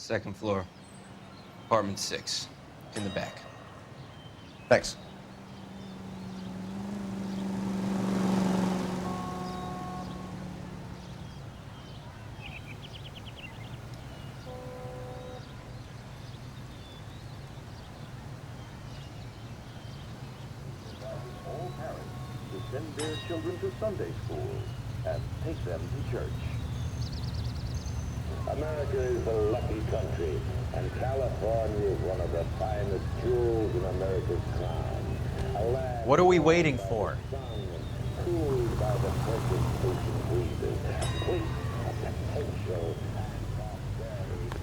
Second floor. Apartment 6. In the back. Thanks. All parents to send their children to Sunday school and take them to church. America is a lucky country, and California is one of the finest jewels in America's crown. A land What are we waiting for? cooled by the pleasant ocean breezes, a place of potential and prosperity.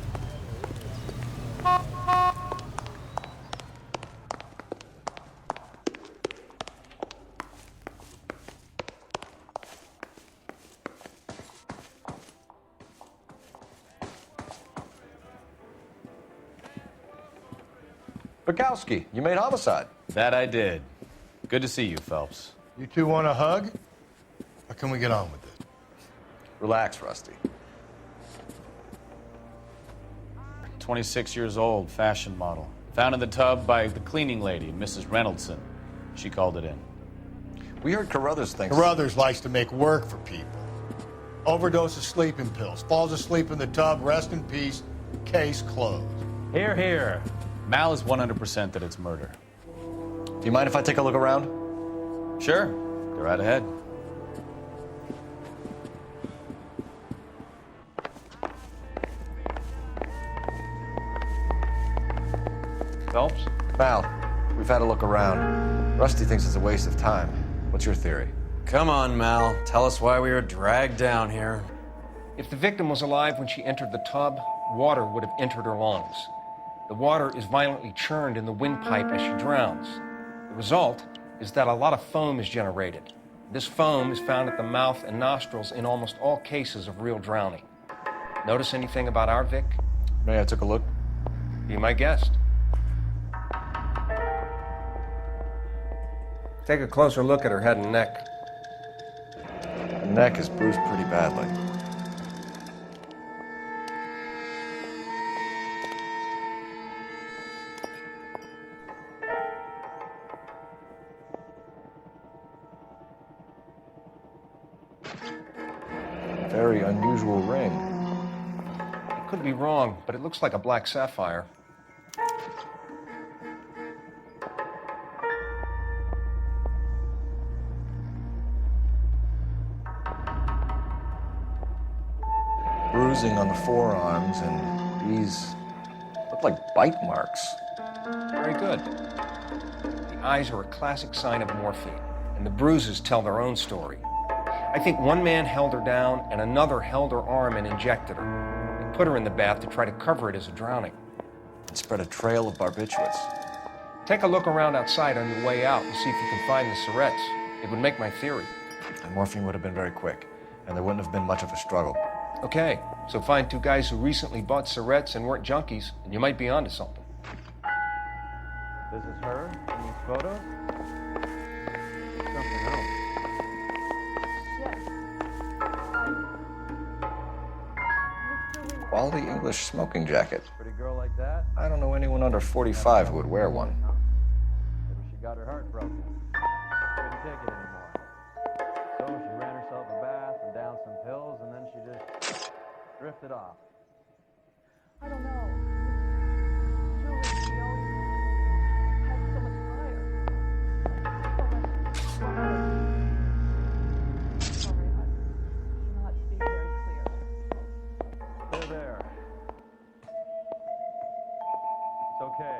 Bukowski, you made homicide. That I did. Good to see you, Phelps. You two want a hug? Or can we get on with it? Relax, Rusty. 26 years old, fashion model. Found in the tub by the cleaning lady, Mrs. Reynoldson. She called it in. We heard Carruthers thinks... Carruthers likes to make work for people. Overdose of sleeping pills. Falls asleep in the tub. Rest in peace. Case closed. Here, here. Mal is 100% that it's murder. Do you mind if I take a look around? Sure. Go right ahead. Phelps? Mal, we've had a look around. Rusty thinks it's a waste of time. What's your theory? Come on, Mal. Tell us why we were dragged down here. If the victim was alive when she entered the tub, water would have entered her lungs. The water is violently churned in the windpipe as she drowns. The result is that a lot of foam is generated. This foam is found at the mouth and nostrils in almost all cases of real drowning. Notice anything about our Vic? May I took a look? Be my guest. Take a closer look at her head and neck. Her neck is bruised pretty badly. Very unusual ring. I could be wrong, but it looks like a black sapphire. Bruising on the forearms, and these look like bite marks. Very good. The eyes are a classic sign of morphine, and the bruises tell their own story. I think one man held her down and another held her arm and injected her. They put her in the bath to try to cover it as a drowning. And spread a trail of barbiturates. Take a look around outside on your way out and see if you can find the syrettes. It would make my theory. And morphine would have been very quick, and there wouldn't have been much of a struggle. Okay, so find two guys who recently bought syrettes and weren't junkies, and you might be onto something. This is her in these photos? Something else. Quality English smoking jacket. Pretty girl like that? I don't know anyone under 45 who would wear one. Maybe she got her heart broken. Couldn't take it anymore. So she ran herself a bath and down some pills, and then she just drifted off. I don't know. Julie, she always had so much fire. So much sorry, I cannot speak very clearly. There. It's okay.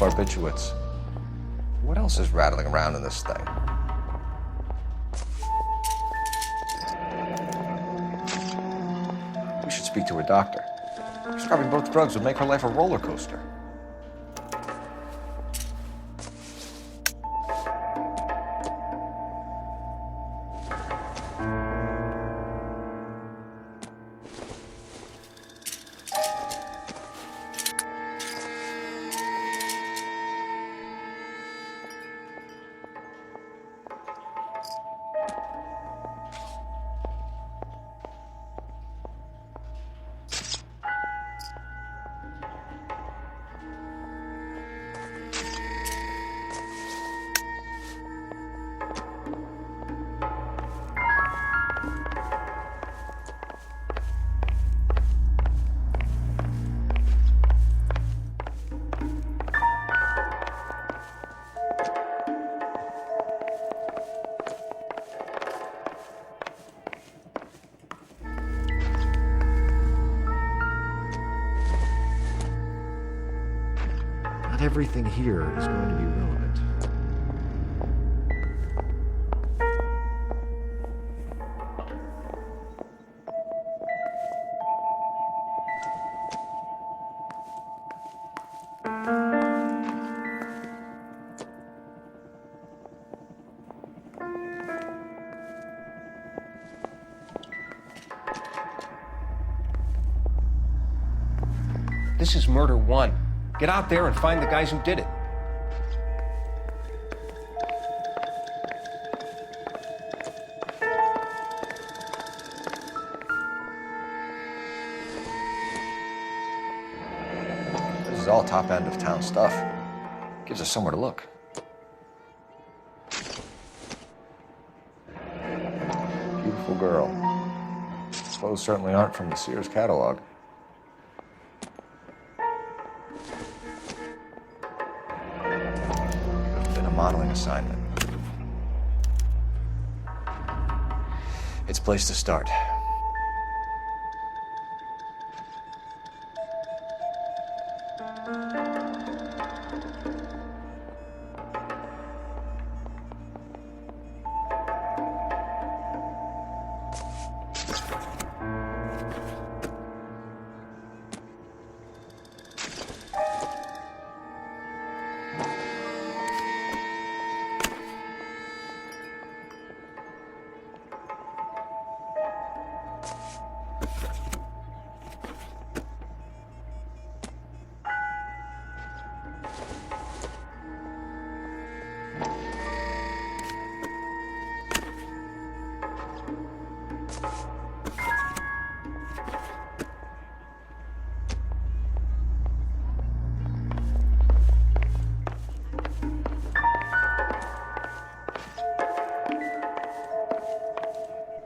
barbiturates. What else is rattling around in this thing? We should speak to her doctor. Prescribing both drugs would make her life a roller coaster. Not everything here is going to be relevant. This is murder one. Get out there and find the guys who did it. This is all top end of town stuff. Gives us somewhere to look. Beautiful girl. Clothes certainly aren't from the Sears catalog. Modeling assignment. It's a place to start.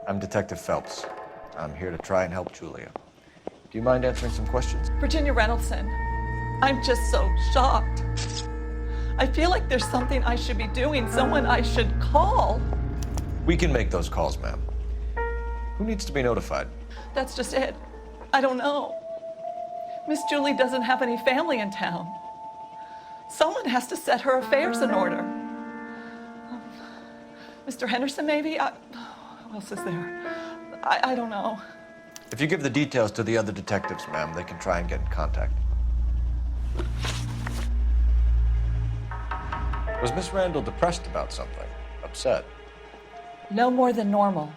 I'm Detective Phelps. I'm here to try and help Julia. Do you mind answering some questions? Virginia Reynoldson, I'm just so shocked. I feel like there's something I should be doing, someone I should call. We can make those calls, ma'am. Who needs to be notified? That's just it. I don't know. Miss Julie doesn't have any family in town. Someone has to set her affairs in order. Mr. Henderson, maybe? Who else is there? I don't know. If you give the details to the other detectives, ma'am, they can try and get in contact. Was Miss Randall depressed about something? Upset? No more than normal.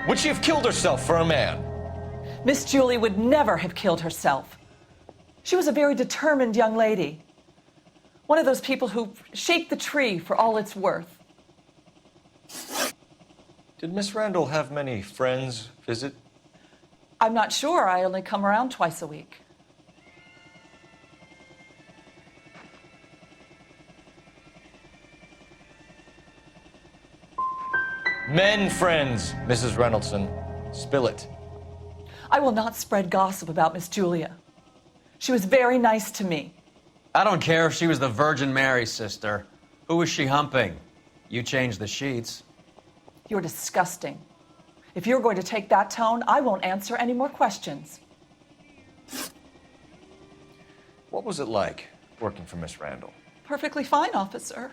Would she have killed herself for a man? Miss Julie would never have killed herself. She was a very determined young lady. One of those people who shake the tree for all it's worth. Did Miss Randall have many friends visit? I'm not sure. I only come around twice a week. Men friends, Mrs. Reynoldson. Spill it. I will not spread gossip about Miss Julia. She was very nice to me. I don't care if she was the Virgin Mary, sister. Who was she humping? You changed the sheets. You're disgusting. If you're going to take that tone, I won't answer any more questions. What was it like working for Miss Randall? Perfectly fine, officer.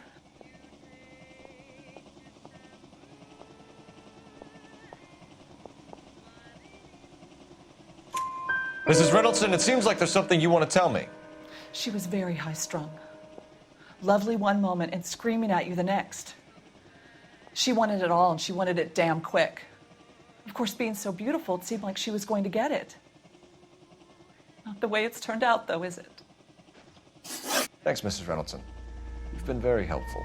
Mrs. Reynoldson, it seems like there's something you want to tell me. She was very high-strung. Lovely one moment and screaming at you the next. She wanted it all, and she wanted it damn quick. Of course, being so beautiful, it seemed like she was going to get it. Not the way it's turned out, though, is it? Thanks, Mrs. Reynoldson. You've been very helpful.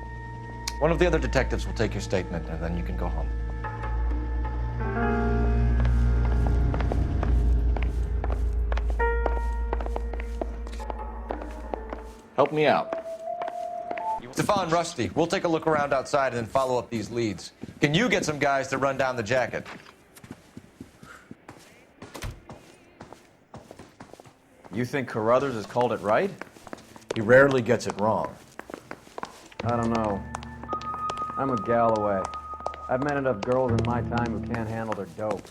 One of the other detectives will take your statement, and then you can go home. Help me out. Stefan, Rusty, we'll take a look around outside and then follow up these leads. Can you get some guys to run down the jacket? You think Carruthers has called it right? He rarely gets it wrong. I don't know. I'm with Galloway. I've met enough girls in my time who can't handle their dope.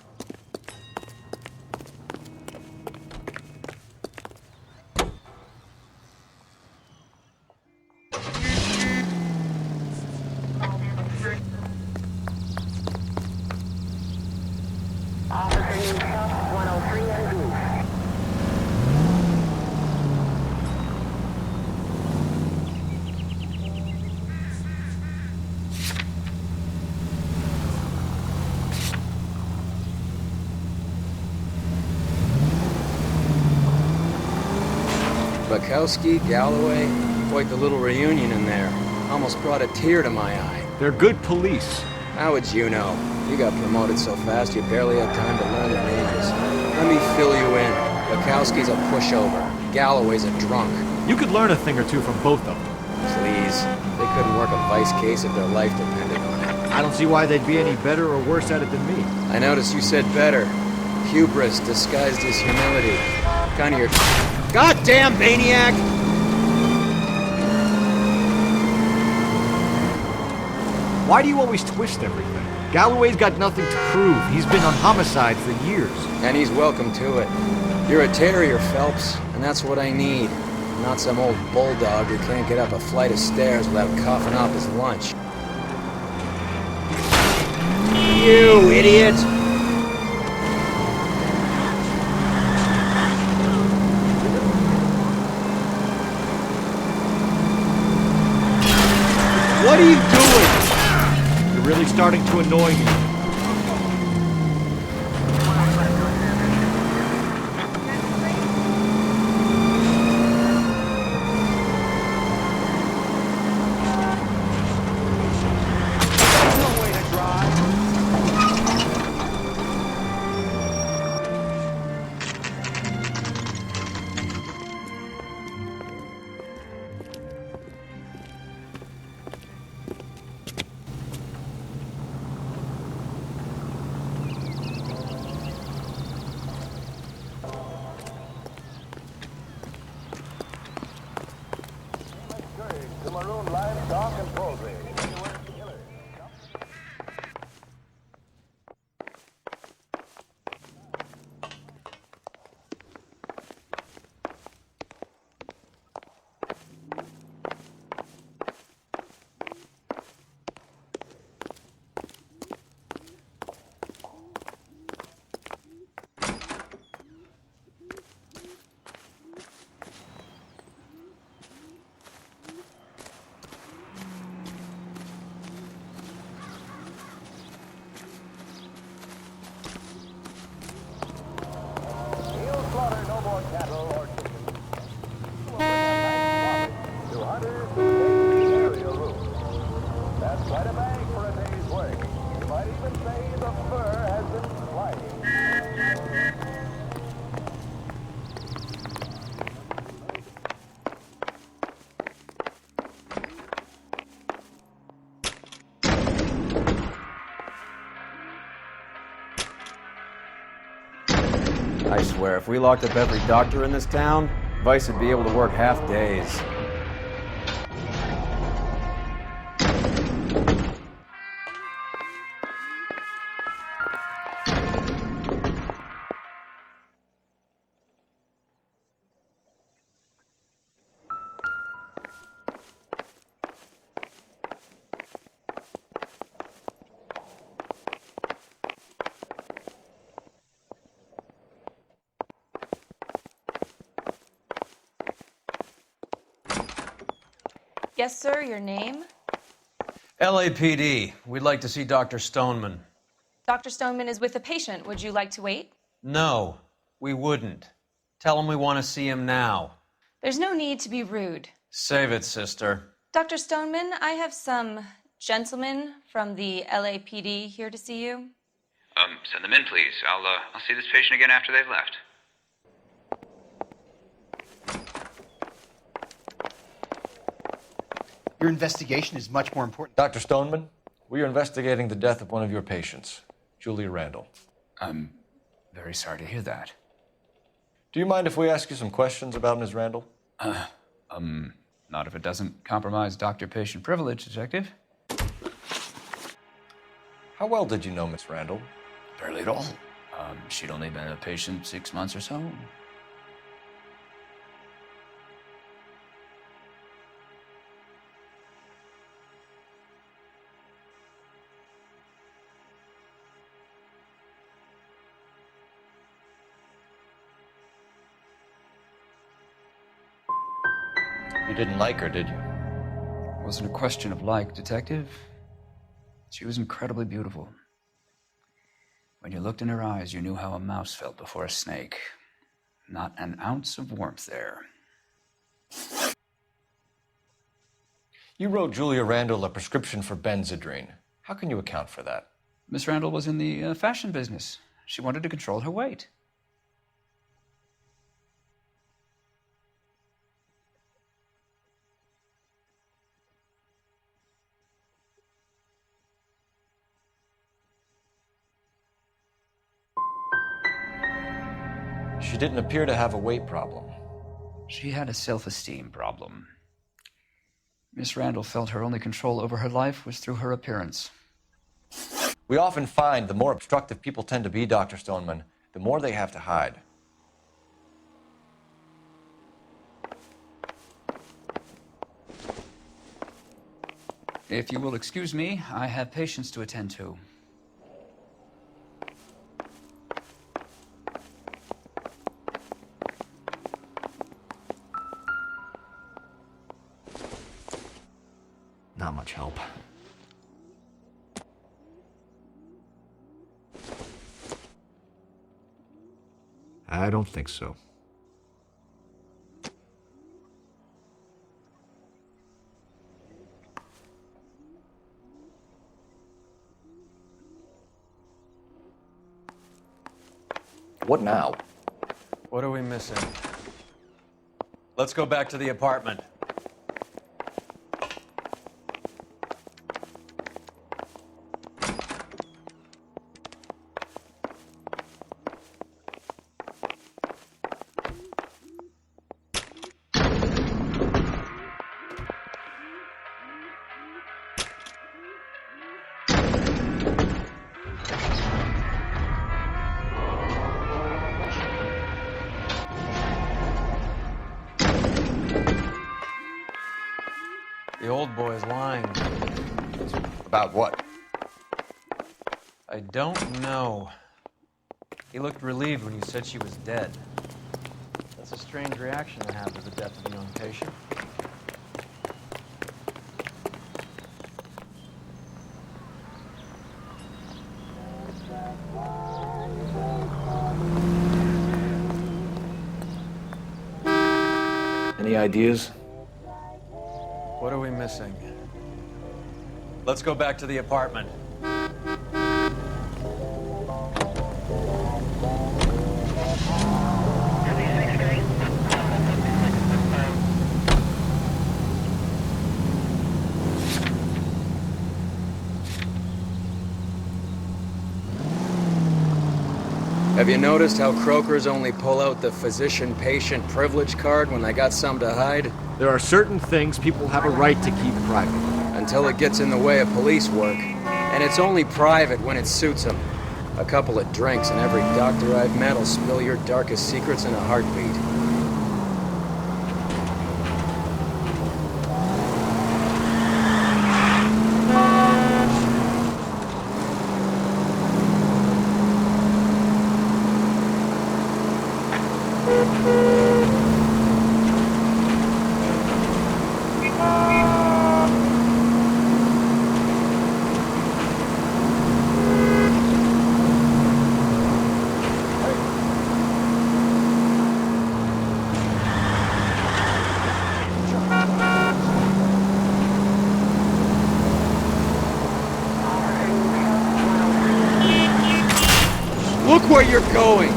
Bukowski, Galloway, quite the little reunion in there. Almost brought a tear to my eye. They're good police. How would you know? You got promoted so fast you barely had time to learn their names. Let me fill you in. Bukowski's a pushover. Galloway's a drunk. You could learn a thing or two from both of them. Please. They couldn't work a vice case if their life depended on it. I don't see why they'd be any better or worse at it than me. I noticed you said better. Hubris disguised as humility. Kind of your... Goddamn maniac! Why do you always twist everything? Galloway's got nothing to prove. He's been on homicide for years. And he's welcome to it. You're a terrier, Phelps, and that's what I need. Not some old bulldog who can't get up a flight of stairs without coughing up his lunch. You idiot! What are you doing? You're really starting to annoy me. To maroon livestock and poultry. Slaughter no more cattle or chickens. Will bring a nice profit to hunters who take the area route. That's quite a bag for a day's work. You might even say the fur has been sliding. I swear, if we locked up every doctor in this town, Vice would be able to work half days. Yes, sir, your name? LAPD. We'd like to see Dr. Stoneman. Dr. Stoneman is with a patient. Would you like to wait? No, we wouldn't. Tell him we want to see him now. There's no need to be rude. Save it, sister. Dr. Stoneman, I have some gentlemen from the LAPD here to see you. Send them in, please. I'll see this patient again after they've left. Your investigation is much more important. Dr. Stoneman, we are investigating the death of one of your patients, Julia Randall. I'm very sorry to hear that. Do you mind if we ask you some questions about Ms. Randall? Not if it doesn't compromise doctor-patient privilege, Detective. How well did you know Miss Randall? Barely at all. She'd only been a patient 6 months or so. You didn't like her, did you? It wasn't a question of like, Detective. She was incredibly beautiful. When you looked in her eyes, you knew how a mouse felt before a snake. Not an ounce of warmth there. You wrote Julia Randall a prescription for Benzedrine. How can you account for that? Miss Randall was in the fashion business. She wanted to control her weight. She didn't appear to have a weight problem. She had a self-esteem problem. Miss Randall felt her only control over her life was through her appearance. We often find the more obstructive people tend to be, Dr. Stoneman, the more they have to hide. If you will excuse me, I have patients to attend to. Not much help. I don't think so. What now? What are we missing? Let's go back to the apartment. The old boy's lying. About what? I don't know. He looked relieved when you said she was dead. That's a strange reaction to have to the death of a young patient. Any ideas? What are we missing? Let's go back to the apartment. Have you noticed how Croakers only pull out the physician-patient privilege card when they got something to hide? There are certain things people have a right to keep private. Until it gets in the way of police work. And it's only private when it suits them. A couple of drinks and every doctor I've met will spill your darkest secrets in a heartbeat. where you're going.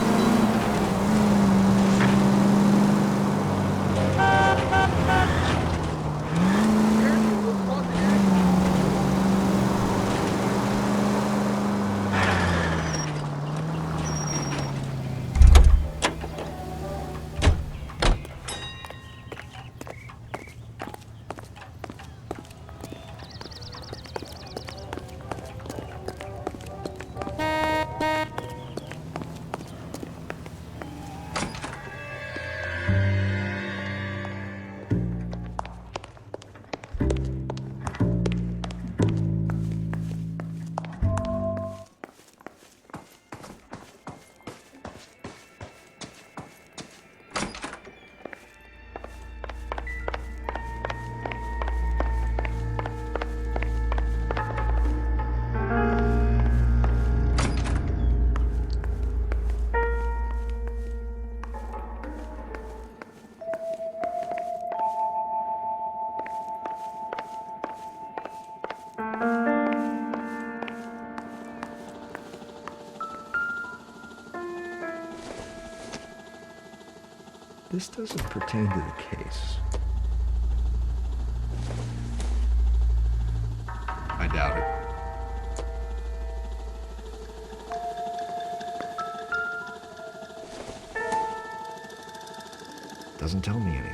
This doesn't pertain to the case. I doubt it. Doesn't tell me anything.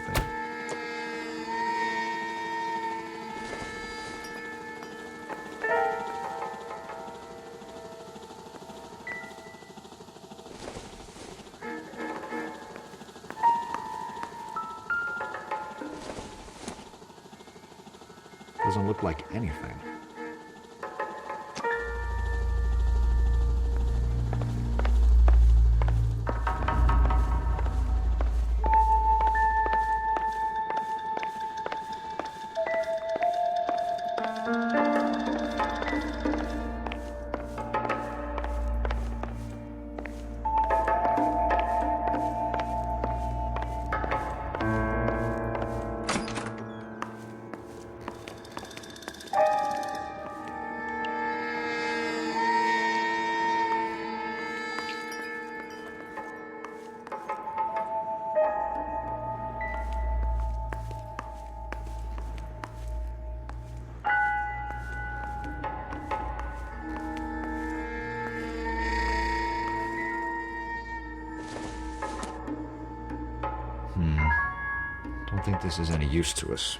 Doesn't look like anything. Don't think this is any use to us.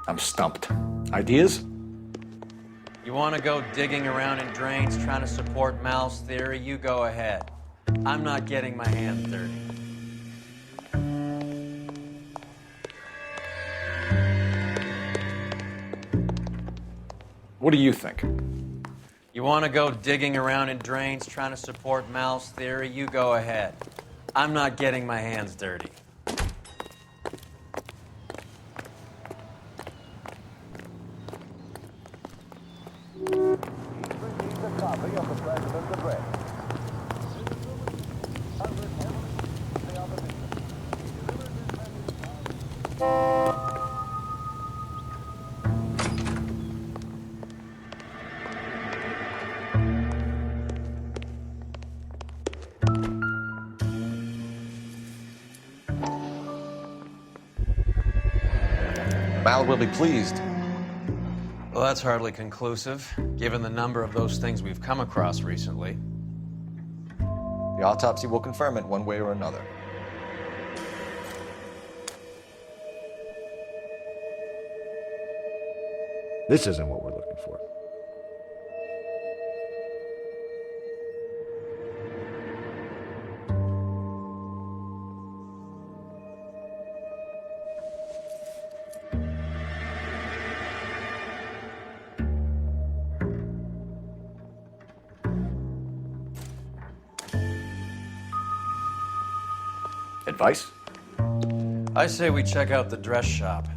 I'm stumped. Ideas? You want to go digging around in drains trying to support Mal's theory? You go ahead. I'm not getting my hands dirty. What do you think? You want to go digging around in drains trying to support Mal's theory? You go ahead. I'm not getting my hands dirty. Received a copy of the President's address. The opposition. Mal will be pleased. Well, that's hardly conclusive, given the number of those things we've come across recently. The autopsy will confirm it one way or another. This isn't what we're looking for. Advice? I say we check out the dress shop.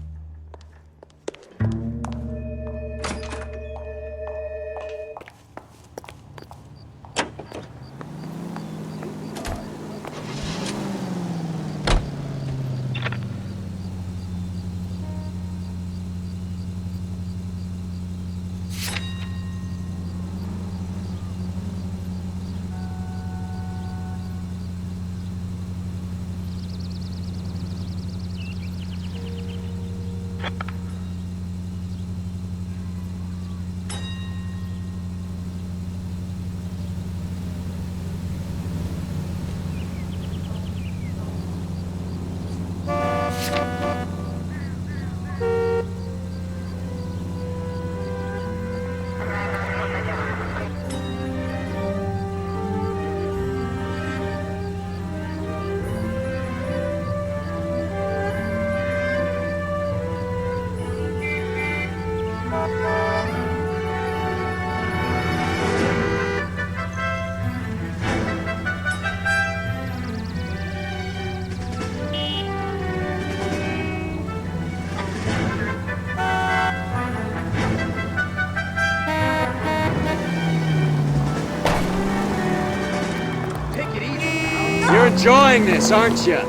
You're enjoying this, aren't you?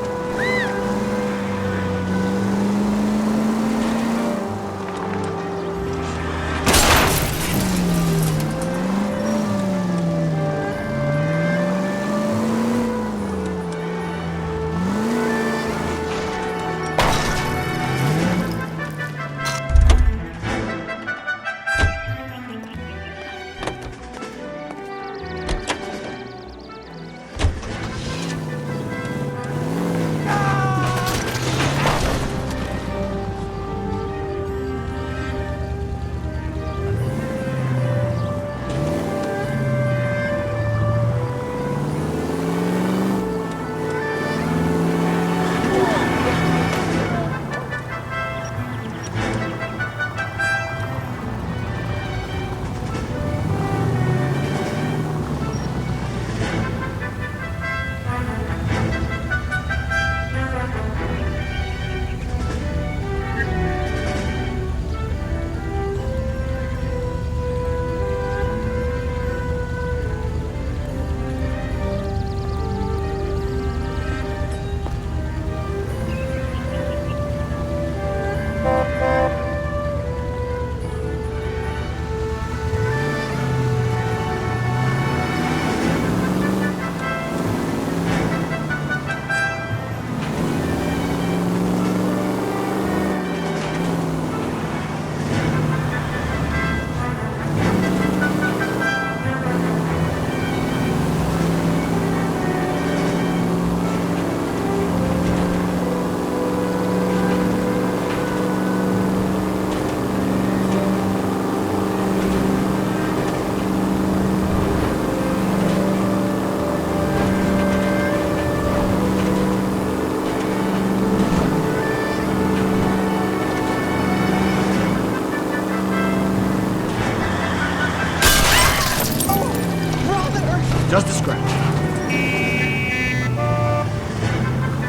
Just a scratch.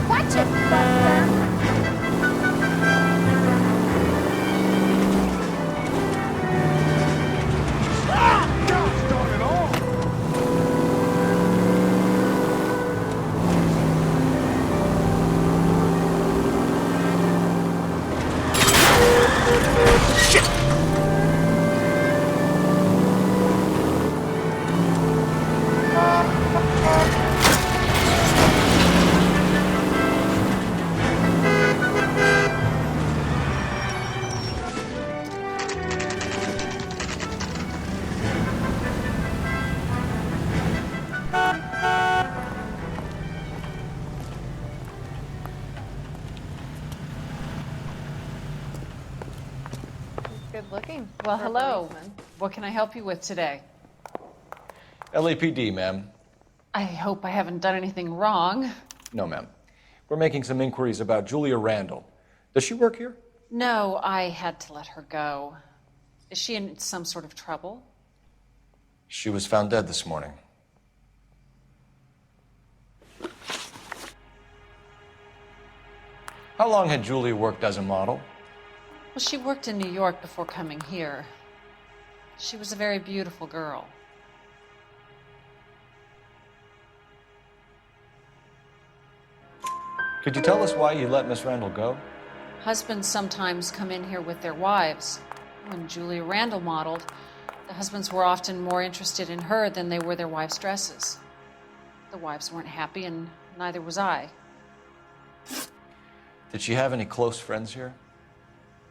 Watch it, Buster. Good looking. Well, hello. What can I help you with today? LAPD, ma'am. I hope I haven't done anything wrong. No, ma'am. We're making some inquiries about Julia Randall. Does she work here? No, I had to let her go. Is she in some sort of trouble? She was found dead this morning. How long had Julia worked as a model? Well, she worked in New York before coming here. She was a very beautiful girl. Could you tell us why you let Miss Randall go? Husbands sometimes come in here with their wives. When Julia Randall modeled, the husbands were often more interested in her than they were their wives' dresses. The wives weren't happy, and neither was I. Did she have any close friends here?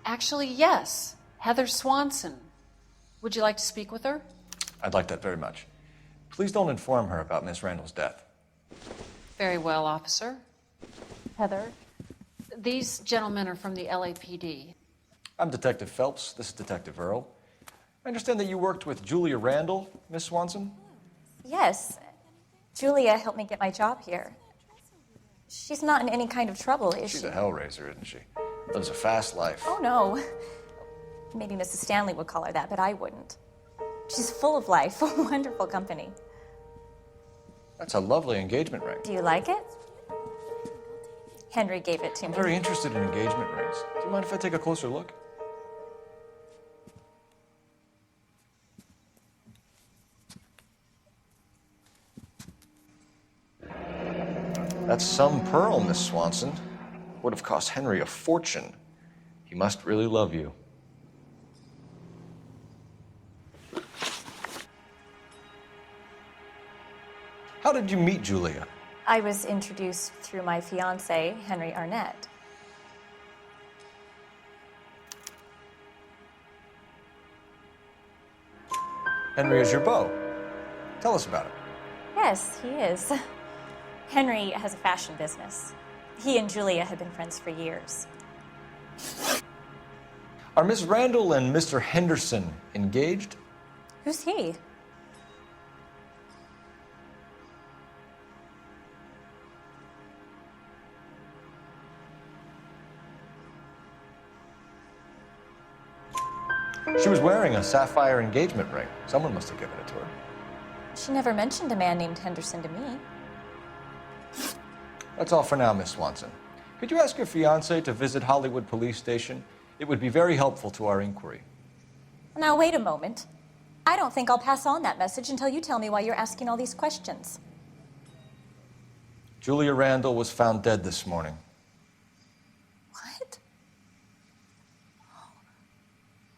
Actually, yes. Heather Swanson. Would you like to speak with her? I'd like that very much. Please don't inform her about Miss Randall's death. Very well, officer. Heather? These gentlemen are from the LAPD. I'm Detective Phelps. This is Detective Earl. I understand that you worked with Julia Randall, Miss Swanson? Yes. Julia helped me get my job here. She's not in any kind of trouble, is she? She's a hellraiser, isn't she? Lives a fast life. Oh, no. Maybe Mrs. Stanley would call her that, but I wouldn't. She's full of life, a wonderful company. That's a lovely engagement ring. Do you like it? Henry gave it to I'm me. very interested in engagement rings. Do you mind if I take a closer look? That's some pearl, Miss Swanson. Would have cost Henry a fortune. He must really love you. How did you meet Julia? I was introduced through my fiancé, Henry Arnett. Henry is your beau. Tell us about it. Yes, he is. Henry has a fashion business. He and Julia have been friends for years. Are Miss Randall and Mr. Henderson engaged? Who's he? She was wearing a sapphire engagement ring. Someone must have given it to her. She never mentioned a man named Henderson to me. That's all for now, Miss Swanson. Could you ask your fiancé to visit Hollywood Police Station? It would be very helpful to our inquiry. Now, wait a moment. I don't think I'll pass on that message until you tell me why you're asking all these questions. Julia Randall was found dead this morning. What?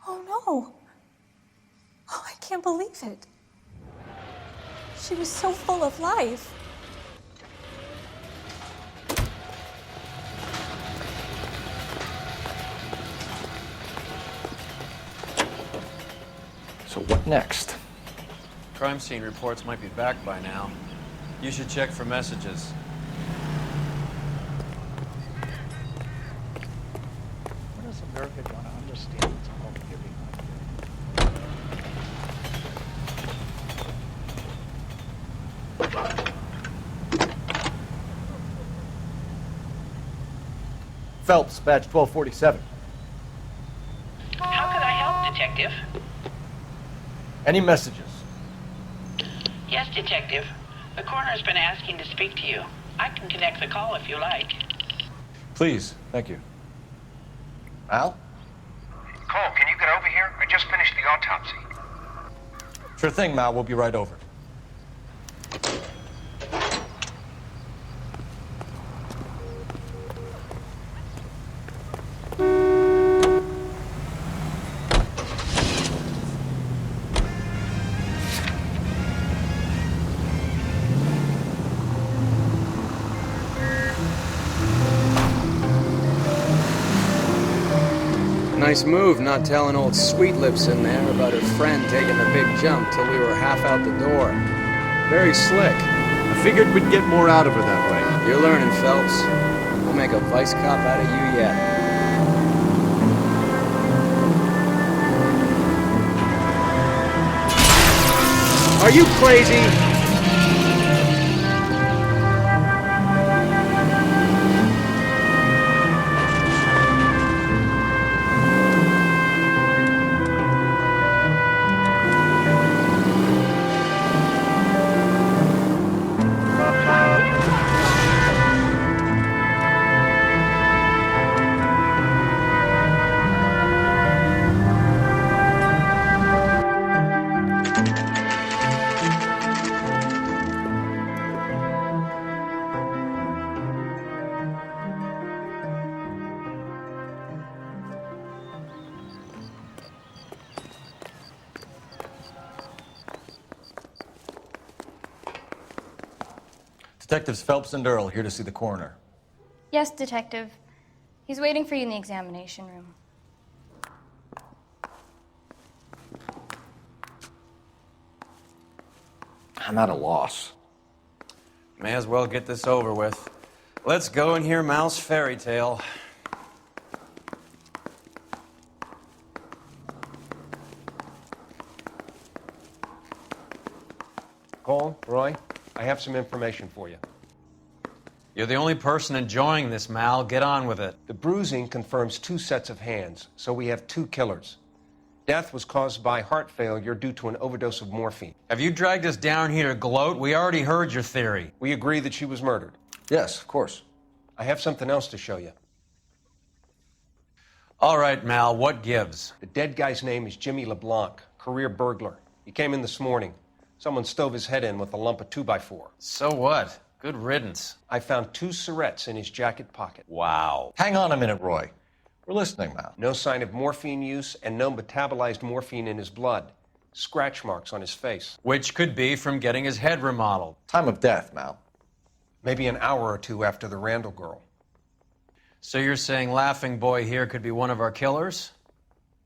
Oh, no. Oh, I can't believe it. She was so full of life. So what next? Crime scene reports might be back by now. You should check for messages. What does America want to understand? It's all giving. Phelps, badge 1247. How could I help, Detective? Any messages? Yes, Detective. The coroner's been asking to speak to you. I can connect the call if you like. Please, thank you. Al? Cole, can you get over here? I just finished the autopsy. Sure thing, Mal. We'll be right over. Nice move not telling old Sweet Lips in there about her friend taking the big jump till we were half out the door. Very slick. I figured we'd get more out of her that way. You're learning, Phelps. We'll make a vice cop out of you yet. Are you crazy? Detectives Phelps and Earl here to see the coroner. Yes, Detective. He's waiting for you in the examination room. I'm at a loss. May as well get this over with. Let's go and hear Mal's fairy tale. Cole, Roy, I have some information for you. You're the only person enjoying this, Mal. Get on with it. The bruising confirms 2 sets of hands, so we have 2 killers. Death was caused by heart failure due to an overdose of morphine. Have you dragged us down here to gloat? We already heard your theory. We agree that she was murdered. Yes, of course. I have something else to show you. All right, Mal, what gives? The dead guy's name is Jimmy LeBlanc, career burglar. He came in this morning. Someone stove his head in with a lump of 2x4. So what? Good riddance. I found 2 cigarettes in his jacket pocket. Wow. Hang on a minute, Roy. We're listening, Mal. No sign of morphine use and no metabolized morphine in his blood. Scratch marks on his face. Which could be from getting his head remodeled. Time of death, Mal. Maybe an hour or 2 after the Randall girl. So you're saying Laughing Boy here could be one of our killers?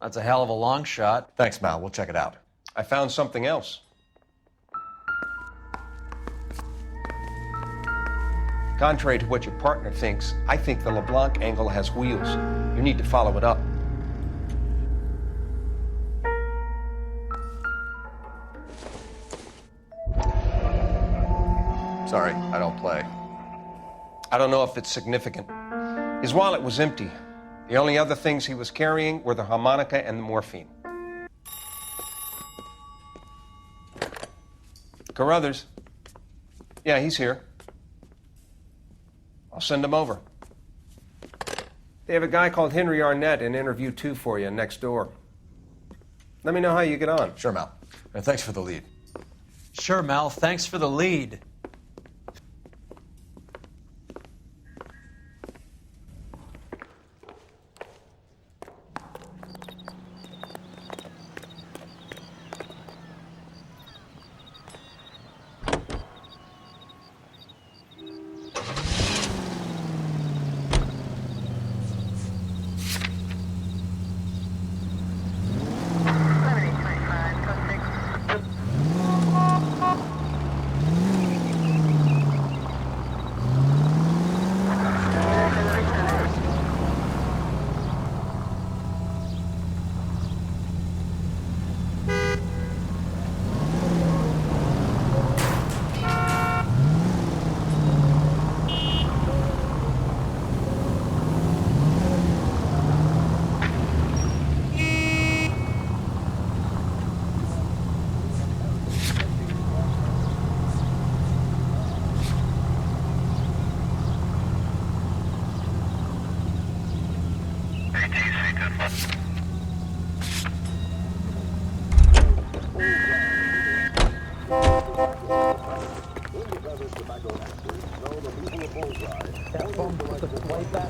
That's a hell of a long shot. Thanks, Mal. We'll check it out. I found something else. Contrary to what your partner thinks, I think the LeBlanc angle has wheels. You need to follow it up. Sorry, I don't play. I don't know if it's significant. His wallet was empty. The only other things he was carrying were the harmonica and the morphine. Carruthers. Yeah, he's here. I'll send him over. They have a guy called Henry Arnett in interview 2 for you next door. Let me know how you get on. Sure, Mal. And thanks for the lead. Sure, Mal. Thanks for the lead.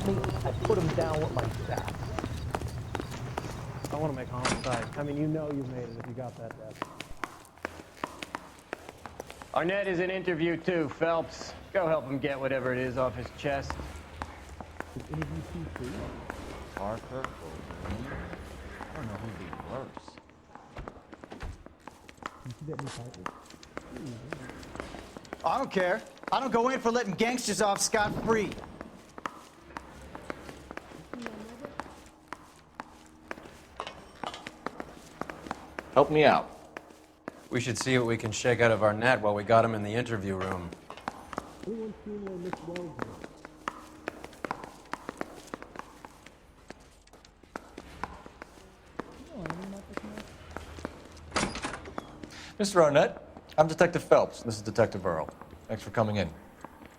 me, I'd put him down with my staff. I want to make homicide. I mean, you know you've made it if you got that death. Arnett is in interview too, Phelps. Go help him get whatever it is off his chest. Parker, Wolverine. I don't know who'd be worse. I don't care. I don't go in for letting gangsters off scot-free. Help me out. We should see what we can shake out of Arnett while we got him in the interview room. Mr. Arnett, I'm Detective Phelps. This is Detective Earl. Thanks for coming in.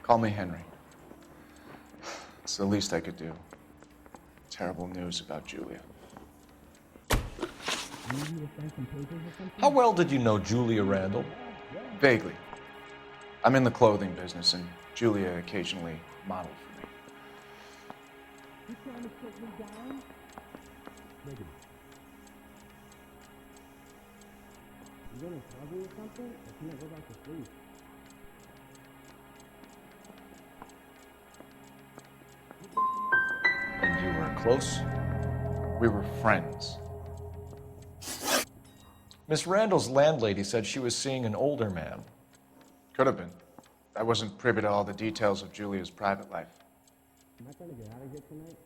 Call me Henry. It's the least I could do. Terrible news about Julia. How well did you know Julia Randall? Vaguely. I'm in the clothing business, and Julia occasionally modeled for me. And you were close? We were friends. Miss Randall's landlady said she was seeing an older man. Could have been. I wasn't privy to all the details of Julia's private life. Am I trying to get out of here tonight?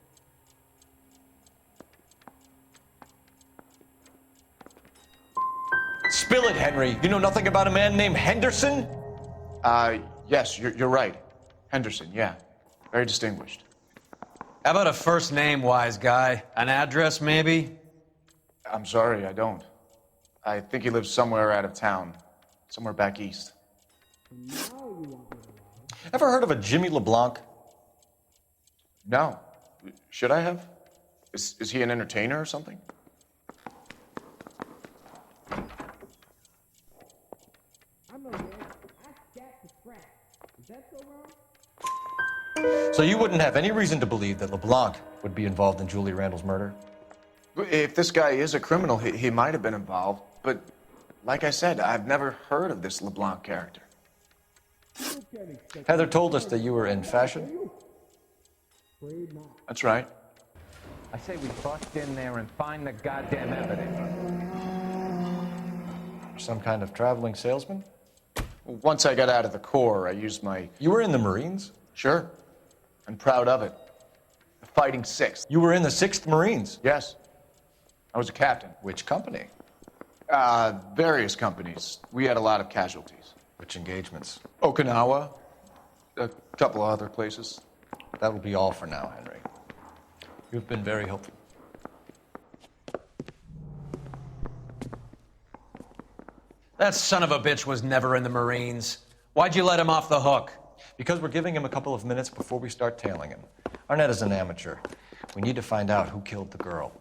Spill it, Henry. You know nothing about a man named Henderson? Yes, you're right. Henderson, yeah. Very distinguished. How about a first name, wise guy? An address, maybe? I'm sorry, I don't. I think he lives somewhere out of town. Somewhere back east. Ever heard of a Jimmy LeBlanc? No. Should I have? Is he an entertainer or something? So you wouldn't have any reason to believe that LeBlanc would be involved in Julia Randall's murder? If this guy is a criminal, he might have been involved. But like I said, I've never heard of this LeBlanc character. Heather told us that you were in fashion. That's right. I say we bust in there and find the goddamn evidence. Some kind of traveling salesman? Once I got out of the Corps, I used my... You were in the Marines? Sure. I'm proud of it. The Fighting Sixth. You were in the 6th Marines? Yes. I was a captain. Which company? Various companies. We had a lot of casualties. Which engagements? Okinawa. A couple of other places. That will be all for now, Henry. You've been very helpful. That son of a bitch was never in the Marines. Why'd you let him off the hook? Because we're giving him a couple of minutes before we start tailing him. Arnett is an amateur. We need to find out who killed the girl.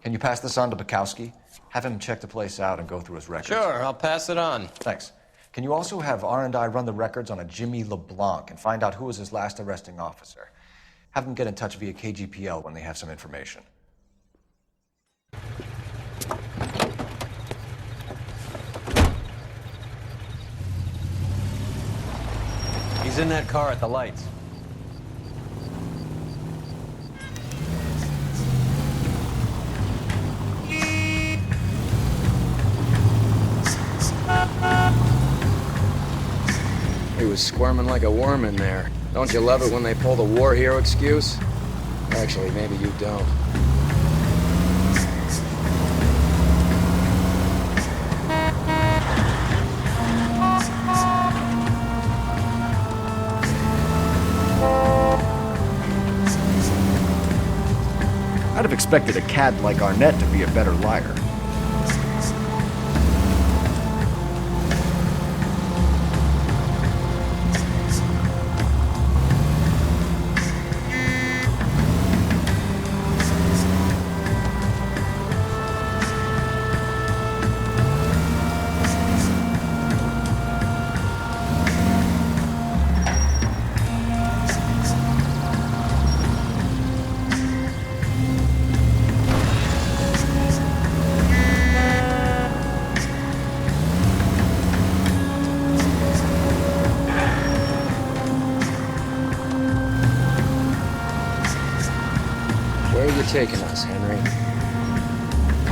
Can you pass this on to Bukowski? Have him check the place out and go through his records. Sure, I'll pass it on. Thanks. Can you also have R&I run the records on a Jimmy LeBlanc and find out who was his last arresting officer? Have them get in touch via KGPL when they have some information. He's in that car at the lights. He was squirming like a worm in there. Don't you love it when they pull the war hero excuse? Actually, maybe you don't. I'd have expected a cad like Arnett to be a better liar. taking us, Henry?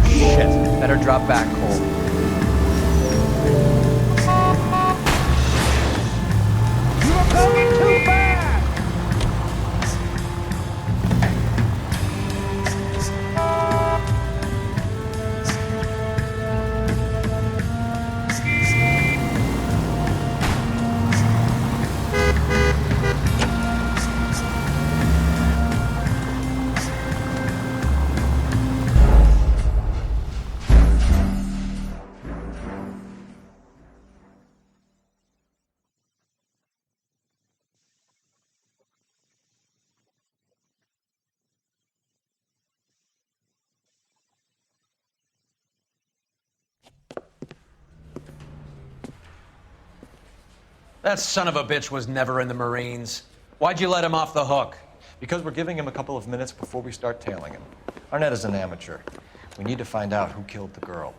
Shit. Better drop back, Cole. You're coming too fast! That son of a bitch was never in the Marines. Why'd you let him off the hook? Because we're giving him a couple of minutes before we start tailing him. Arnett is an amateur. We need to find out who killed the girl.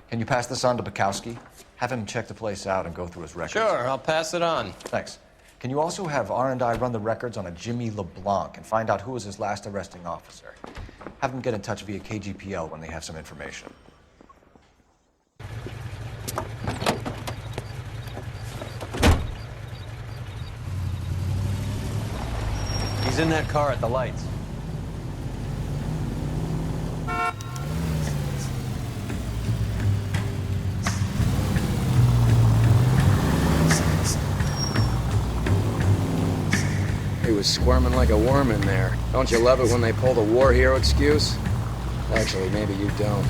Can you pass this on to Bukowski? Have him check the place out and go through his records. Sure, I'll pass it on. Thanks. Can you also have R&I run the records on a Jimmy LeBlanc and find out who was his last arresting officer? Have them get in touch via KGPL when they have some information. He's in that car at the lights. He was squirming like a worm in there. Don't you love it when they pull the war hero excuse? Actually, maybe you don't.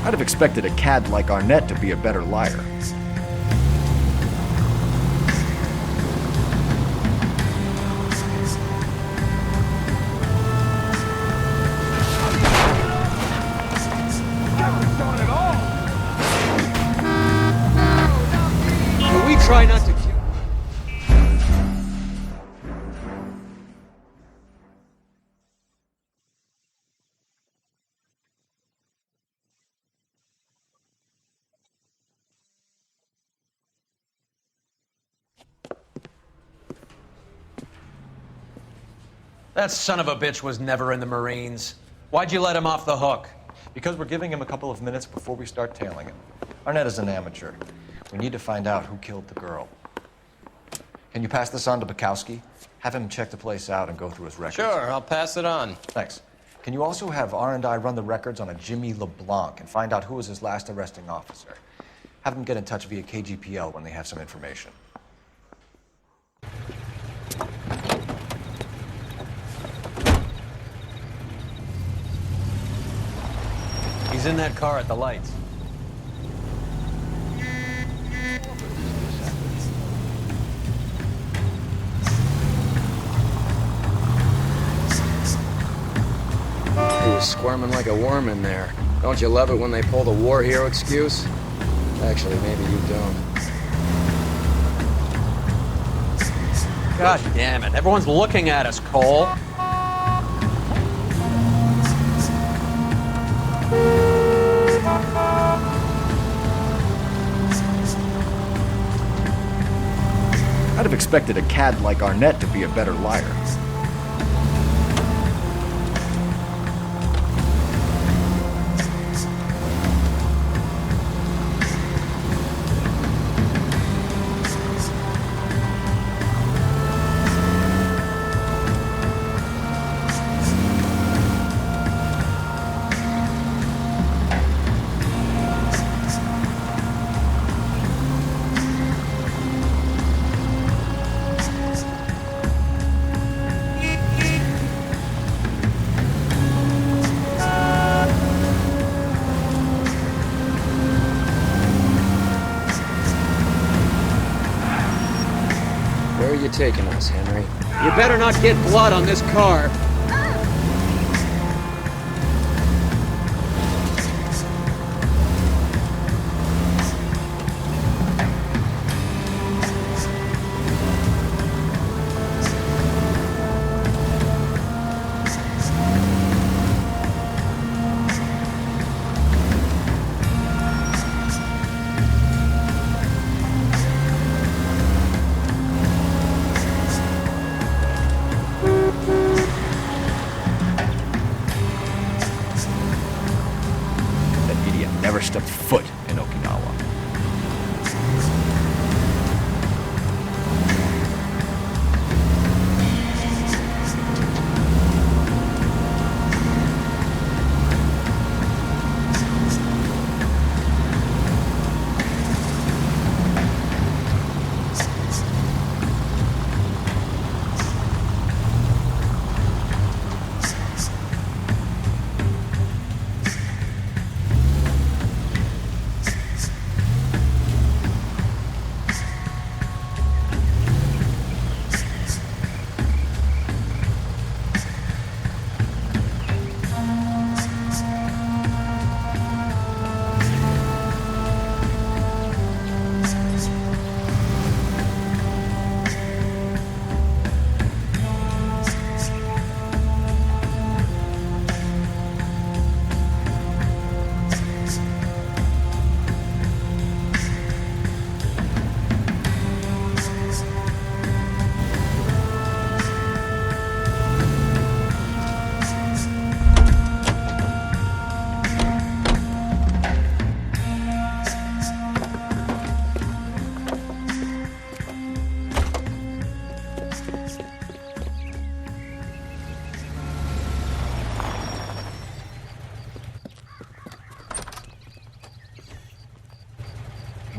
I'd have expected a cad like Arnett to be a better liar. We try not to kill. That son of a bitch was never in the Marines. Why'd you let him off the hook? Because we're giving him a couple of minutes before we start tailing him. Arnett is an amateur. We need to find out who killed the girl. Can you pass this on to Bukowski? Have him check the place out and go through his records. Sure, I'll pass it on. Thanks. Can you also have R&I run the records on a Jimmy LeBlanc and find out who was his last arresting officer? Have them get in touch via KGPL when they have some information. He's in that car at the lights. He was squirming like a worm in there. Don't you love it when they pull the war hero excuse? Actually, maybe you don't. God damn it. Everyone's looking at us, Cole. I'd have expected a cad like Arnett to be a better liar. Where are you taking us, Henry? You better not get blood on this car. stepped foot in Okinawa.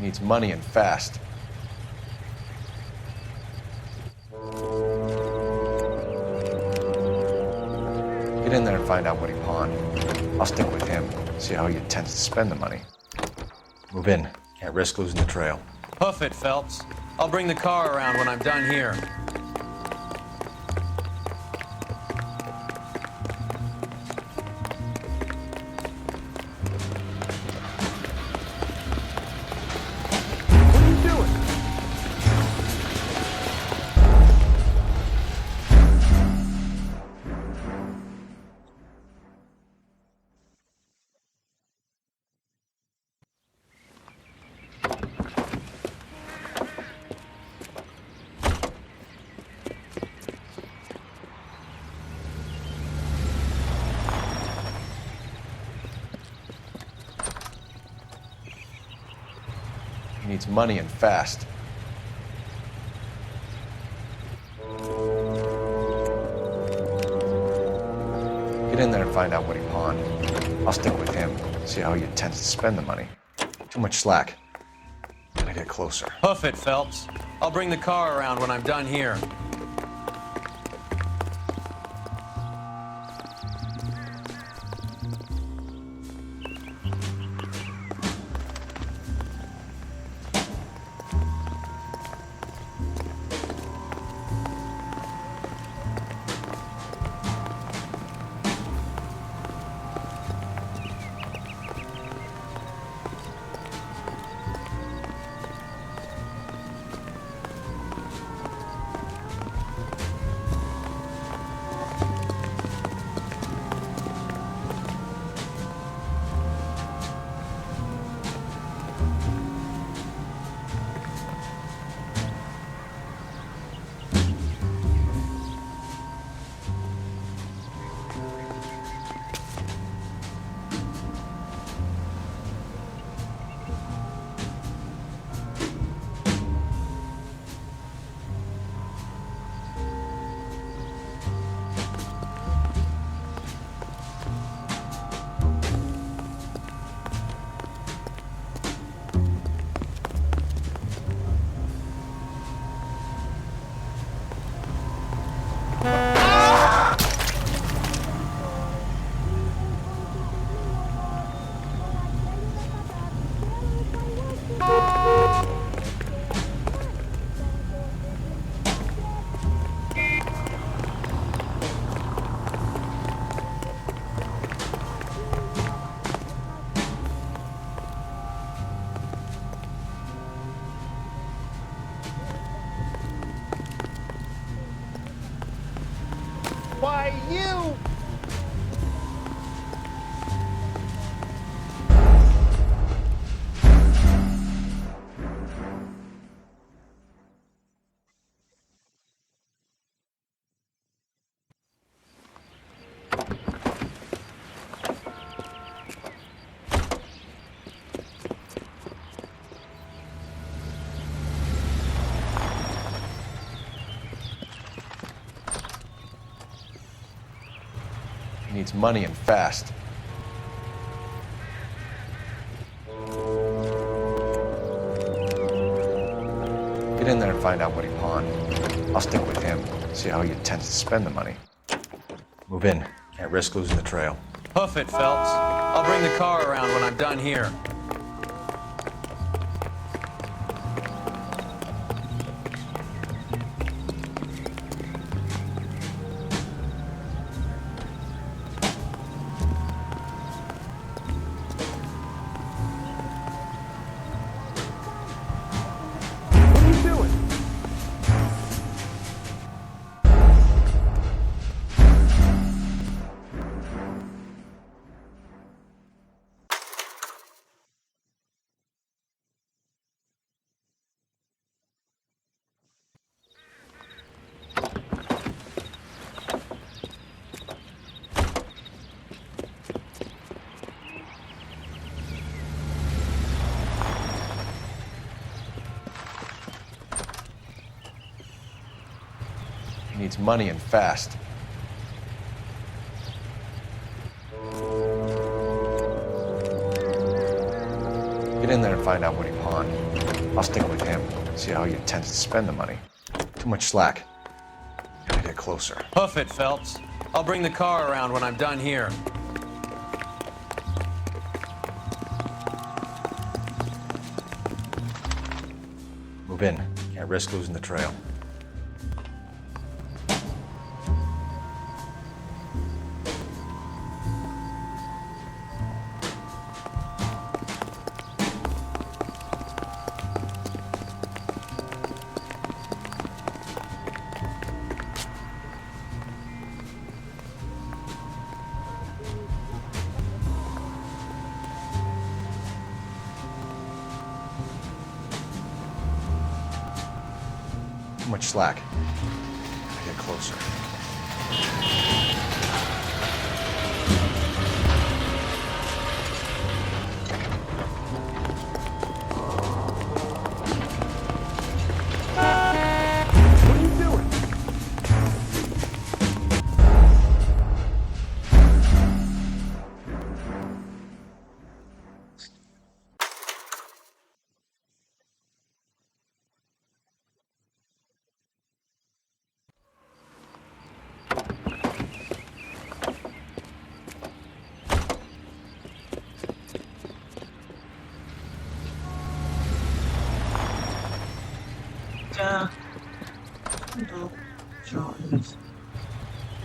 He needs money and fast. Get in there and find out what he pawned. I'll stick with him, see how he intends to spend the money. Move in. Can't risk losing the trail. Hoof it, Phelps. I'll bring the car around when I'm done here. He needs money and fast. Get in there and find out what he pawned. I'll stick with him, see how he intends to spend the money. Too much slack. Gotta get closer. Hoof it, Phelps. I'll bring the car around when I'm done here. Why, you! He needs money and fast. Get in there and find out what he pawned. I'll stick with him, see how he intends to spend the money. Move in. Can't risk losing the trail. Hoof it, Phelps. I'll bring the car around when I'm done here. He needs money and fast. Get in there and find out what he pawned. I'll stick with him, see how he intends to spend the money. Too much slack. Gotta get closer. Hoof it, Phelps. I'll bring the car around when I'm done here. Move in. Can't risk losing the trail. Too much slack. Gotta get closer.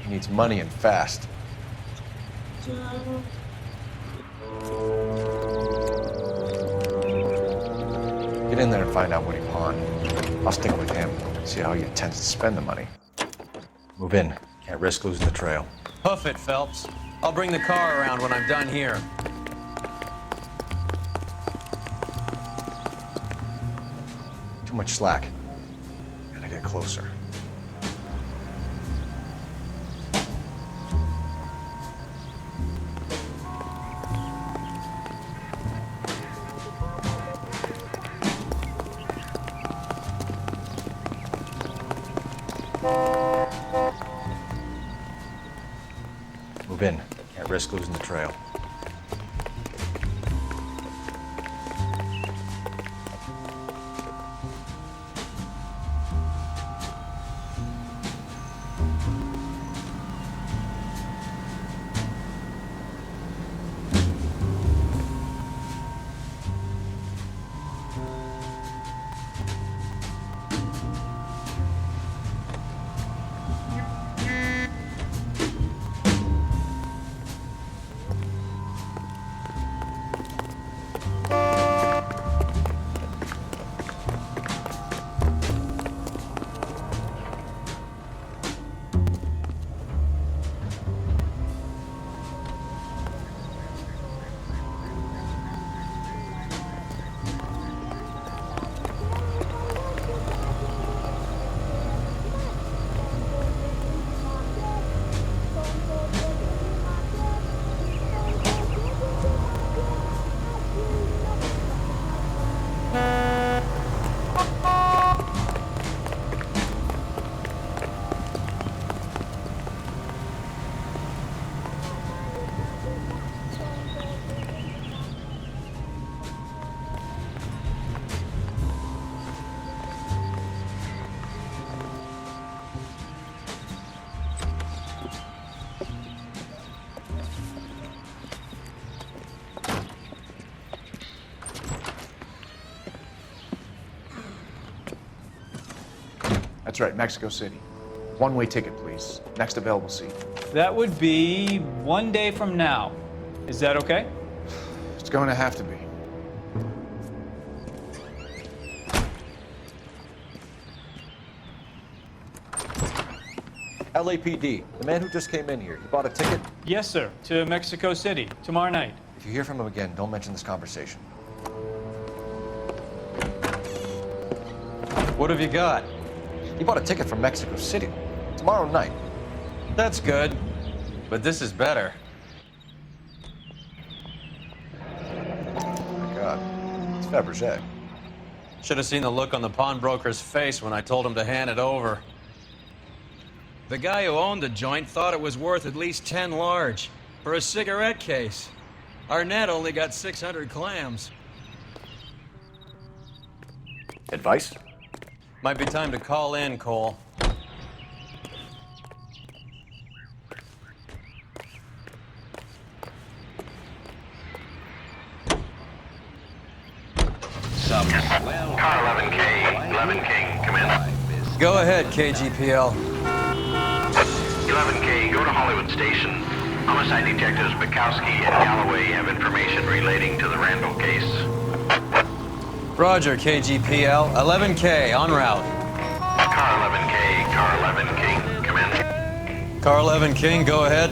He needs money and fast. Get in there and find out what he pawned. I'll stick with him, see how he intends to spend the money. Move in. Can't risk losing the trail. Hoof it, Phelps. I'll bring the car around when I'm done here. Too much slack. Gotta get closer. Move in. Can't risk losing the trail. That's right, Mexico City. One-way ticket, please. Next available seat. That would be 1 day from now. Is that okay? It's going to have to be. LAPD, the man who just came in here, he bought a ticket? Yes, sir. To Mexico City, tomorrow night. If you hear from him again, don't mention this conversation. What have you got? He bought a ticket from Mexico City. Tomorrow night. That's good. But this is better. Oh my God. It's Fabergé. Should have seen the look on the pawnbroker's face when I told him to hand it over. The guy who owned the joint thought it was worth at least 10 large for a cigarette case. Arnett only got 600 clams. Advice? Might be time to call in, Cole. Car 11K, 11 King, come in. Go ahead, KGPL. 11K, go to Hollywood Station. Homicide detectives Bukowski and Galloway have information relating to the Randall case. Roger, KGPL. 11K, en route. Car 11K, Car 11 King, come in. Car 11 King, go ahead.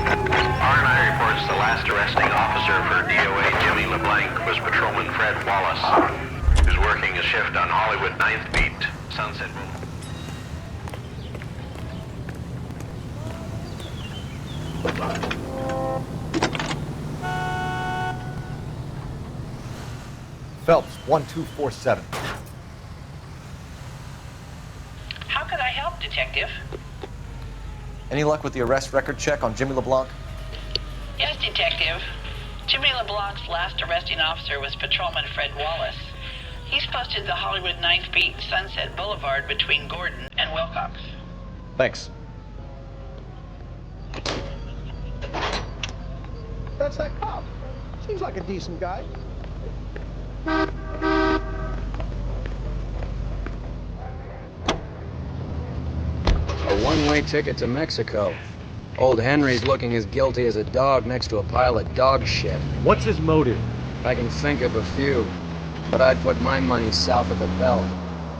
R&I reports the last arresting officer for DOA Jimmy LeBlanc was Patrolman Fred Wallace, who's working a shift on Hollywood 9th Beat, Sunset Boulevard. Phelps, 1247. How could I help, Detective? Any luck with the arrest record check on Jimmy LeBlanc? Yes, Detective. Jimmy LeBlanc's last arresting officer was Patrolman Fred Wallace. He's posted the Hollywood 9th Beat, Sunset Boulevard between Gordon and Wilcox. Thanks. That's that cop. Seems like a decent guy. A one-way ticket to Mexico. Old Henry's looking as guilty as a dog next to a pile of dog shit. What's his motive? I can think of a few, but I'd put my money south of the belt.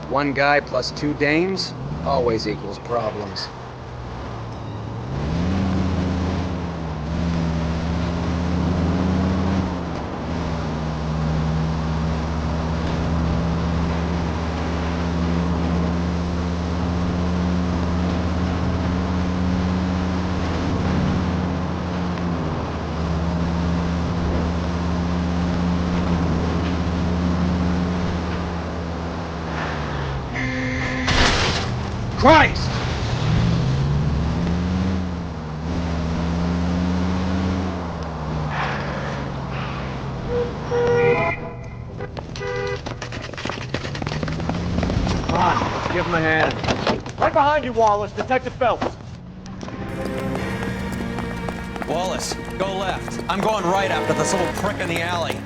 One guy plus 2 dames always equals problems. Christ! Come on, let's give him a hand. Right behind you, Wallace. Detective Phelps. Wallace, go left. I'm going right after this little prick in the alley.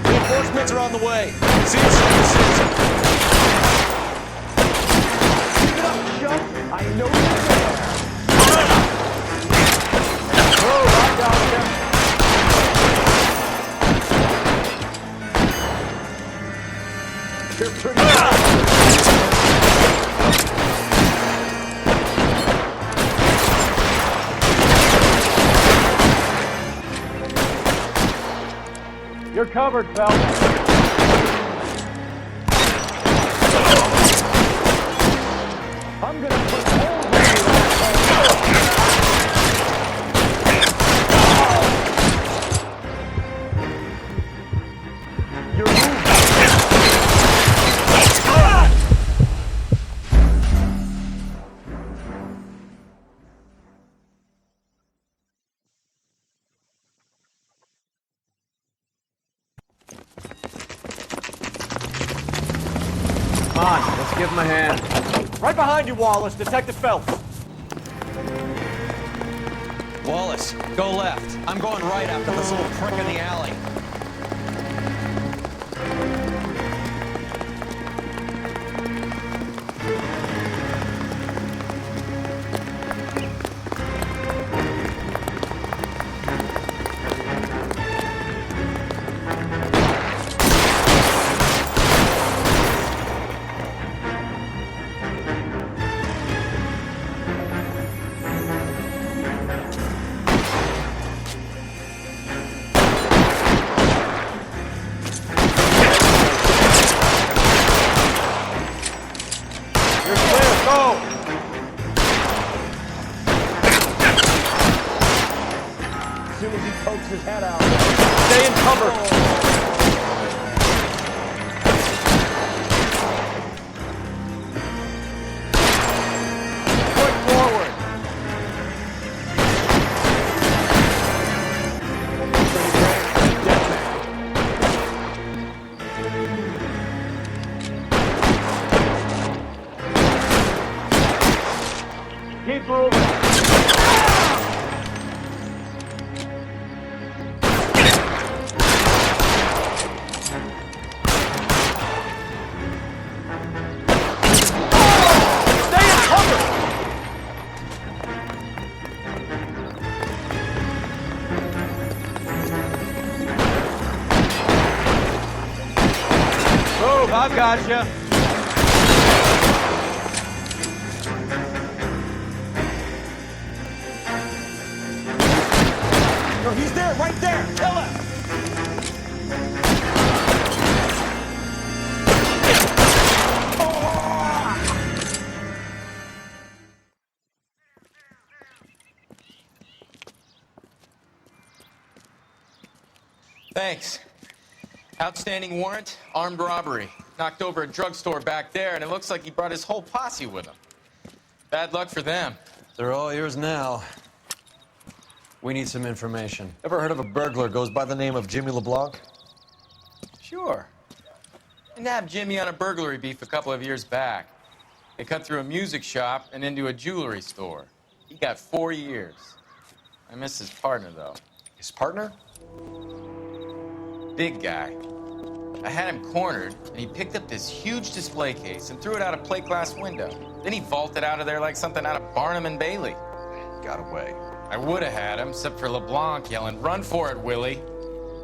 Reinforcements are on the way. See you soon. Keep it up, Chuck. I know you're there. Oh, I got you. You're pretty You're covered, Phelps. I'm gonna put holes in you. You're moving. Come on, let's give him a hand. Right behind you, Wallace. Detective Phelps. Wallace, go left. I'm going right after this little prick in the alley. His head out. Stay in cover. Point forward. Keep moving. I've got you. No, he's there, right there. Kill him. Thanks. Outstanding warrant, armed robbery. Knocked over a drugstore back there, and it looks like he brought his whole posse with him. Bad luck for them. They're all yours now. We need some information. Ever heard of a burglar goes by the name of Jimmy LeBlanc? Sure. I nabbed Jimmy on a burglary beef a couple of years back. They cut through a music shop and into a jewelry store. He got 4 years. I miss his partner, though. His partner? Big guy. I had him cornered, and he picked up this huge display case and threw it out a plate glass window. Then he vaulted out of there like something out of Barnum and Bailey. Got away. I would have had him, except for LeBlanc yelling, "Run for it, Willie!"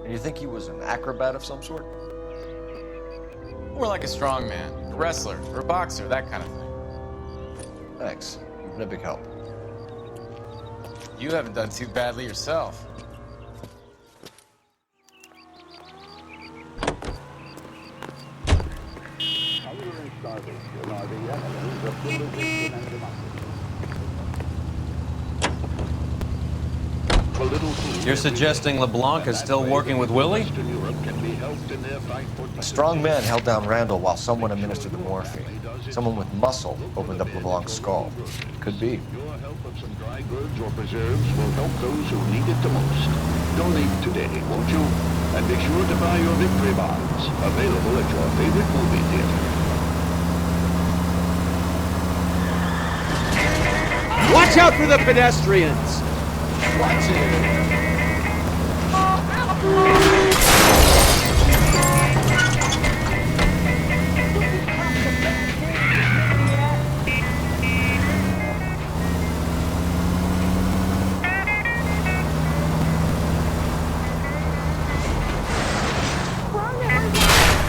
And you think he was an acrobat of some sort? More like a strongman, a wrestler, or a boxer, that kind of thing. Thanks. You've been a big help. You haven't done too badly yourself. You're suggesting LeBlanc is still working with Willie? A strong man held down Randall while someone administered the morphine. Someone with muscle opened up LeBlanc's skull. Could be. Your help of some dry goods or preserves will help those who need it the most. Donate today, won't you? And be sure to buy your victory bonds, available at your favorite movie theater. Watch out for the pedestrians! Watch it!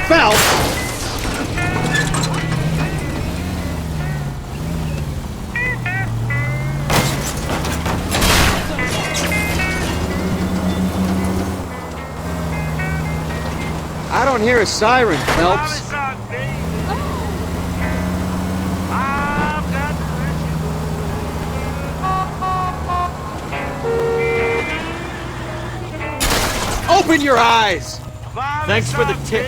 Phelps! I don't hear a siren, Phelps. Open your eyes! Thanks for the tip.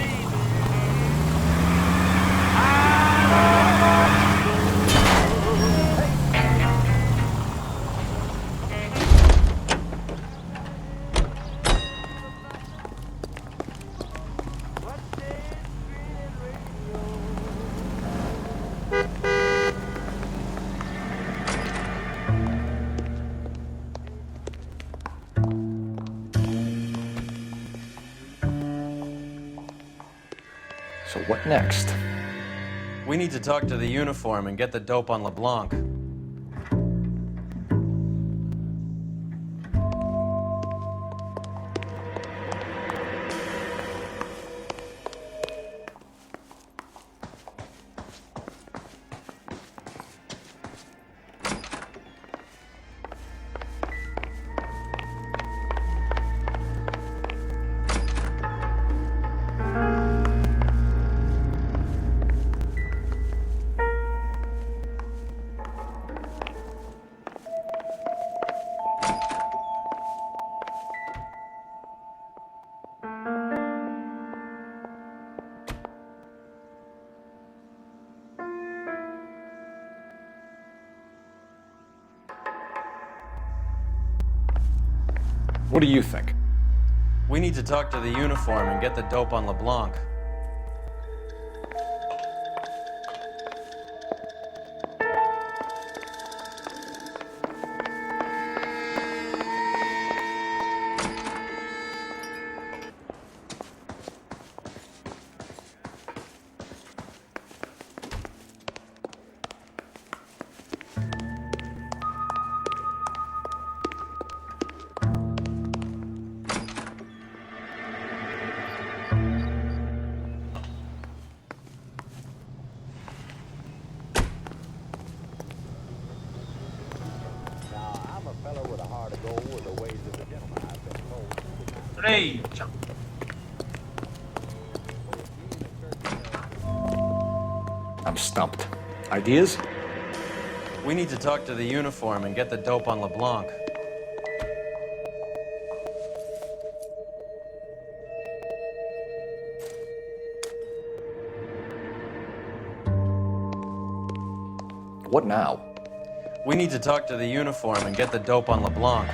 So what next? We need to talk to the uniform and get the dope on LeBlanc. What do you think? We need to talk to the uniform and get the dope on LeBlanc. Hey, I'm stumped. Ideas? We need to talk to the uniform and get the dope on LeBlanc. What now? We need to talk to the uniform and get the dope on LeBlanc.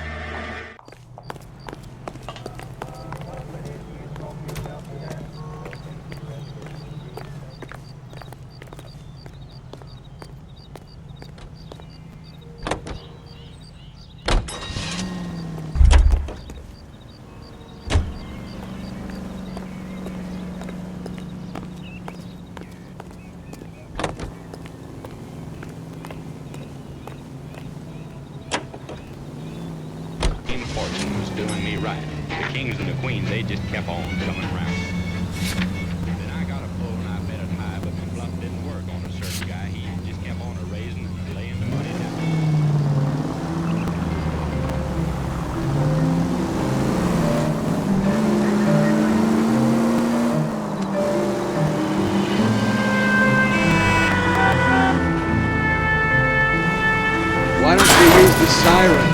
Fortune was doing me right. The kings and the queens, they just kept on coming around. Then I got a pull and I bet it high, but my bluff didn't work on a certain guy. He just kept on raising and laying the money down. Why don't you use the siren?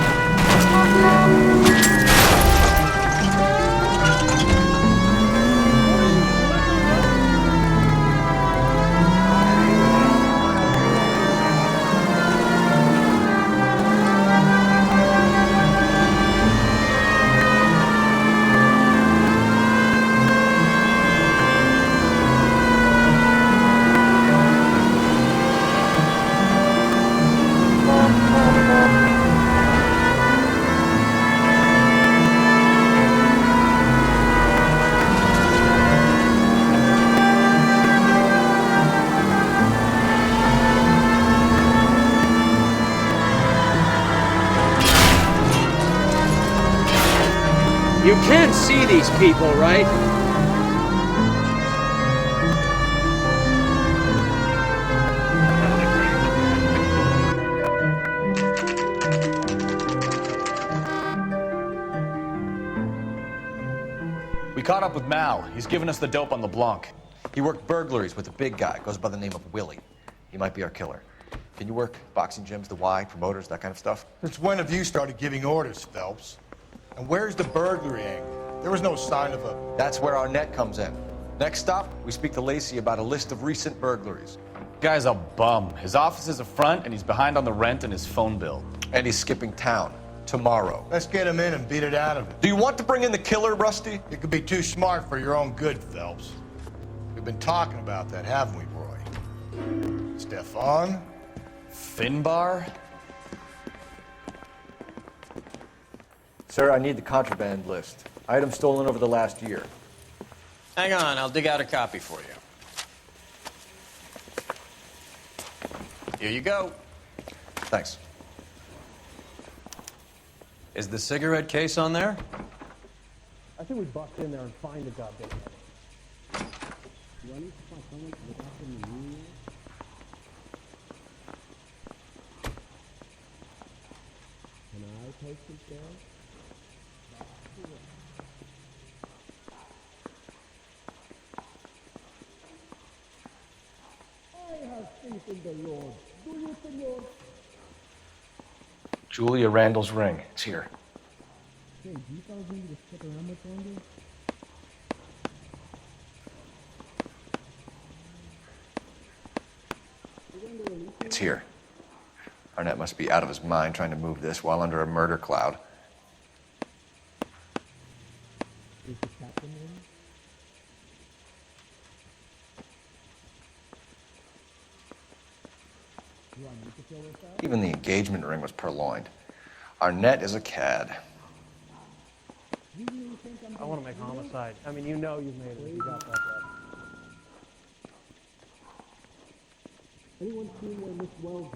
You can't see these people, right? We caught up with Mao. He's given us the dope on LeBlanc. He worked burglaries with a big guy, goes by the name of Willie. He might be our killer. Can you work boxing gyms, the Y, promoters, that kind of stuff? Since when have you started giving orders, Phelps? And where's the burglary angle? There was no sign of a... That's where our net comes in. Next stop, we speak to Lacey about a list of recent burglaries. Guy's a bum. His office is a front, and he's behind on the rent and his phone bill. And he's skipping town tomorrow. Let's get him in and beat it out of him. Do you want to bring in the killer, Rusty? It could be too smart for your own good, Phelps. We've been talking about that, haven't we, Roy? Stefan? Finbar? Sir, I need the contraband list. Items stolen over the last year. Hang on, I'll dig out a copy for you. Here you go. Thanks. Is the cigarette case on there? I think we bust in there and find the goddamn thing. Can I take this down? I have faith in the Lord. Do you, Senor? Julia Randall's ring. It's here. Hey, do you fellas need to stick around much longer? It's here. Arnett must be out of his mind trying to move this while under a murder cloud. Is the captain in? Do I need to fill this out? Even the engagement ring was purloined. Arnett is a cad. I want to make homicide. I mean, you know you've made it. You got that. Anyone seen where Miss Wells